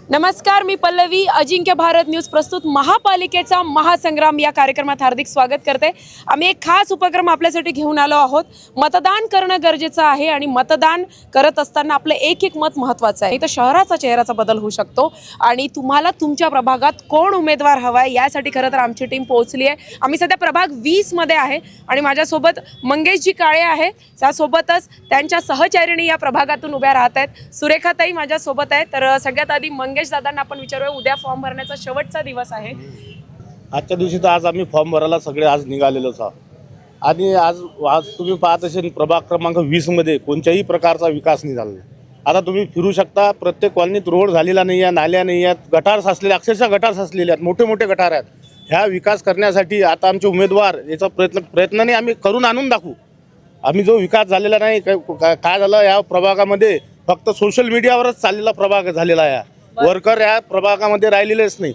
नमस्कार, मी पल्लवी. अजिंक्य भारत न्यूज प्रस्तुत महापालिकेचा महासंग्राम या कार्यक्रमात हार्दिक स्वागत करते. आम्ही एक खास उपक्रम आपल्यासाठी घेऊन आलो आहोत. मतदान करणं गरजेचं आहे आणि मतदान करत असताना आपलं एक एक मत महत्त्वाचं आहे. तर शहराचा चेहऱ्याचा बदल होऊ शकतो आणि तुम्हाला तुमच्या प्रभागात कोण उमेदवार हवा आहे यासाठी खरं तर आमची टीम पोहोचली आहे. आम्ही सध्या प्रभाग 20 मध्ये आहे आणि माझ्यासोबत मंगेशजी काळे आहे. त्यासोबतच त्यांच्या सहचारिणी या प्रभागातून उभ्या राहत आहेत. सुरेखाताई माझ्यासोबत आहे. तर सगळ्यात आधी मंगेश दादांना आपण विचारूया, उद्या फॉर्म भरण्याचा शेवटचा दिवस आहे. आजच्या दिवशी तर आज आम्ही फॉर्म भरायला सगळे आज निघालेलोच आहोत. आणि आज तुम्ही पाहत असेल प्रभाग क्रमांक 20 मध्ये कोणत्याही प्रकारचा विकास नाही झाला. आता तुम्ही फिरू शकता, प्रत्येक कॉलनीत रोड झालेला नाही आहे, नाल्या नाही आहेत, गटार साचलेले, अक्षरशः गटार साचलेले आहेत, मोठे मोठे गटार आहेत. ह्या विकास करण्यासाठी आता आमचे उमेदवार याचा प्रयत्नाने आम्ही करून आणून दाखवू. आम्ही जो विकास झालेला नाही, काय झालं या प्रभागामध्ये, फक्त सोशल मीडियावरच चाललेला प्रभाग झालेला आहे. वर्कर या प्रभागामध्ये राहिलेलेच नाही.